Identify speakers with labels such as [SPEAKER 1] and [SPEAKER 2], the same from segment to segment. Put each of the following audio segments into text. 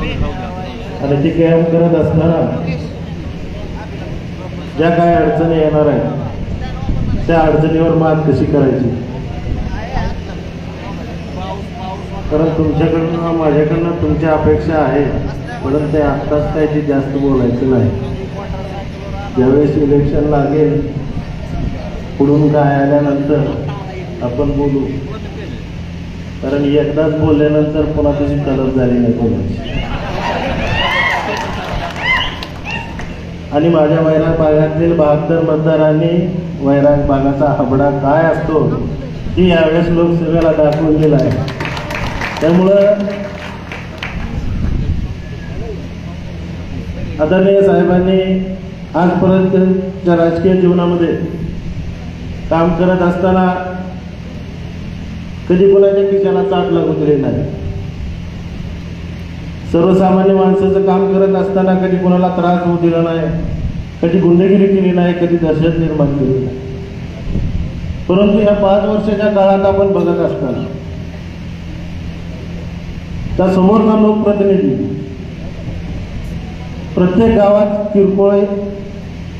[SPEAKER 1] आणि ती कायम करत असताना ज्या काय अडचणी येणार आहेत त्या अडचणीवर मात कशी करायची, कारण तुमच्याकडनं माझ्याकडनं तुमच्या अपेक्षा आहे, परंतु ते आत्ताच त्याची जास्त बोलायचं नाही. ज्यावेळेस इलेक्शन लागेल पुढून काय आल्यानंतर आपण बोलू, कारण एकदाच बोलल्यानंतर पुन्हा त्याची तलब झाली नाही कोणाची. आणि माझ्या वैराग भागातील 72 मतदारांनी वैराग भागाचा हाबडा काय असतो ती यावेळेस लोकसभेला दाखवून दिला आहे. त्यामुळं आदरणीय साहेबांनी आजपर्यंतच्या राजकीय जीवनामध्ये काम करत असताना कधी कोणाच्या खिशाला चाट लागू दिली नाही. सर्वसामान्य माणसाचं काम करत असताना कधी कोणाला त्रास होऊ दिला नाही, कधी गुंडगिरी केली नाही, कधी दहशत निर्माण केली नाही. परंतु या 5 वर्षाच्या काळात आपण बघत असताना त्या समोरचा लोकप्रतिनिधी प्रत्येक गावात किरकोळ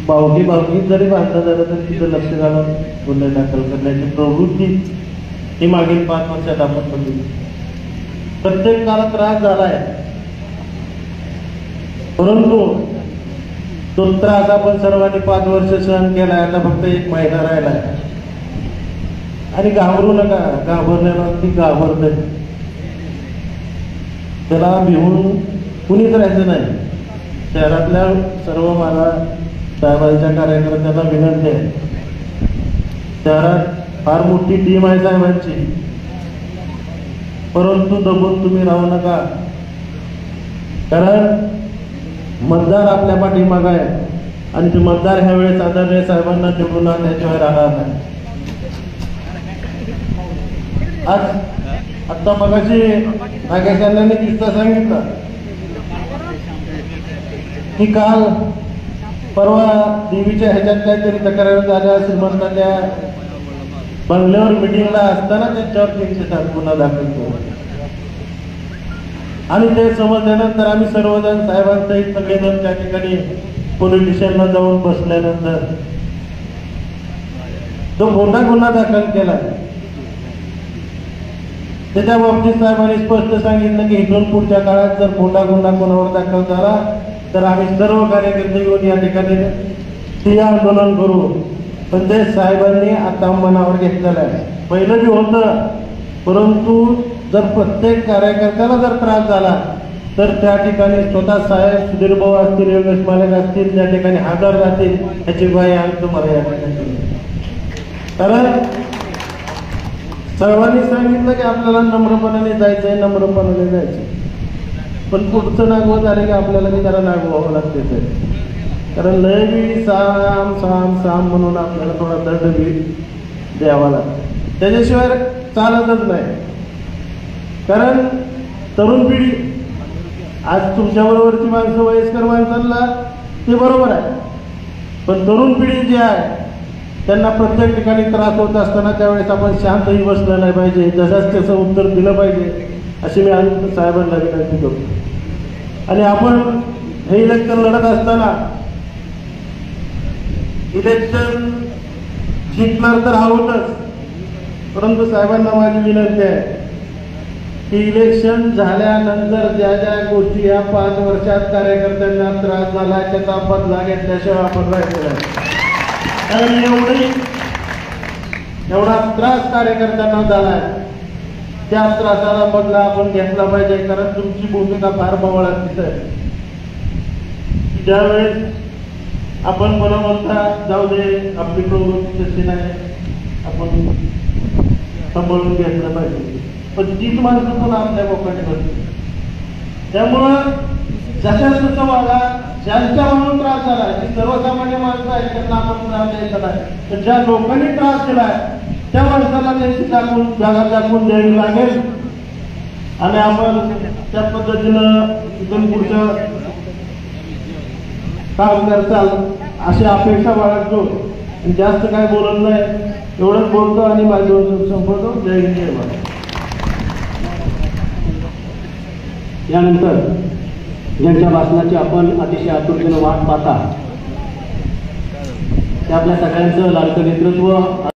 [SPEAKER 1] भावकी जरी बांधलं झालं तरी तिथं लक्ष घालून गुन्हे दाखल करण्याची प्रवृत्ती ही मागील 5 वर्षात आपण बघितली. प्रत्येक काळात त्रास झालाय, परंतु तो त्रास आपण सर्वांनी 5 वर्ष सहन केलाय. आता फक्त 1 महिना राहिलाय आणि घाबरू नका. घाबरण्याला ती घाबरते, त्याला भिवून कुणीच राहायचं नाही. शहरातल्या सर्व मला साहेबांच्या कार्यकर्त्यांना विनंती आहे, शहरात फार मोठी टीम आहे साहेबांची, परंतु दबून तुम्ही राहू नका. कारण मतदार आपल्या पाठीमागे आहे आणि ते मतदार ह्या वेळेस आदरणीय साहेबांना निवडून आणल्याशिवाय राहणार नाही. आज आता मगाशी नागेशांनी किस्सा सांगितला की काल परवा देवीच्या ह्याच्यात काहीतरी तक्रार झाल्या, श्रीमंतांच्या बंगल्यावर मिटिंगला असताना त्यांच्यावर 307 गुन्हा दाखल केला. आणि ते समजल्यानंतर आम्ही सर्वजण साहेबांसहित सगळेजण त्या ठिकाणी पोलीस स्टेशनला जाऊन बसल्यानंतर तो मोठा गुन्हा दाखल केला. त्याच्या बाबतीत साहेबांनी स्पष्ट सांगितलं की इथून पुढच्या काळात जर मोठा गुन्हा कोणावर दाखल झाला तर आम्ही सर्व कार्यकर्ते येऊन या ठिकाणी ठिय्या आंदोलन करू. पण ते साहेबांनी आता मनावर घेतलेलं आहे. पहिलं बी होतं, परंतु जर प्रत्येक कार्यकर्त्याला जर त्रास झाला तर त्या ठिकाणी स्वतः साहेब सुधीर भाऊ असतील, योगेश मालक असतील, त्या ठिकाणी हजर राहतील याची ग्वाही आम्ही तुम्हाला या ठिकाणी. कारण सर्वांनी सांगितलं की आपल्याला नम्रपणाने जायचंय, नम्रपणाने जायचं, पण पुढचं नागवत आले की आपल्याला ते त्याला नागवावं लागते. कारण लय बी साम साम साम म्हणून आपल्याला थोडा दंड बी द्यावा लागतो, त्याच्याशिवाय चालतच नाही. कारण तरुण पिढी आज तुमच्याबरोबरची माणसं वयस्कर माणसांना ते बरोबर आहे, पण तरुण पिढी जी आहे त्यांना प्रत्येक ठिकाणी त्रास होत असताना त्यावेळेस आपण शांतही बसलं नाही पाहिजे, जसंच त्याचं उत्तर दिलं पाहिजे अशी मी आज साहेबांना विनंती करतो. आणि आपण हे इलेक्शन लढत असताना इलेक्शन जिंकणार तर आहोतच, परंतु साहेबांना माझी विनंती आहे की इलेक्शन झाल्यानंतर ज्या ज्या गोष्टी या 5 वर्षात कार्यकर्त्यांना त्रास झाला त्याचा बदला घेतल्याशिवाय आपण राहिलेला आहे. कारण एवढा त्रास कार्यकर्त्यांना झालाय, त्या त्रासाला बदला आपण घेतला पाहिजे. कारण तुमची भूमिका फार बवळात दिसत. ज्यावेळेस आपण मला म्हणता जाऊ दे आपली प्रवृत्ती तशी नाही, आपण सांभाळून घेतलं पाहिजे, पण तीच माणसं पण आपल्या बोकाने बसते. त्यामुळं जशा जसं वागा, ज्यांच्या म्हणून त्रास झाला, जी सर्वसामान्य माणसं आहेत त्यांना आपण त्रास द्यायचा नाही, तर ज्या लोकांनी त्रास दिलाय त्या माणसाला त्यांची जागा दाखवून द्यावी लागेल. आणि आपण त्या पद्धतीनं इथून पुढचं काम करताल अशी अपेक्षा बाळगतो. जास्त काय बोलत नाही, एवढंच बोलतो आणि माझं संपवतो. जय हिंद, जय भारत. यानंतर
[SPEAKER 2] ज्यांच्या भाषणाची आपण अतिशय आतुरतेनं वाट पाहता, ते आपल्या सगळ्यांचं लाडकं नेतृत्व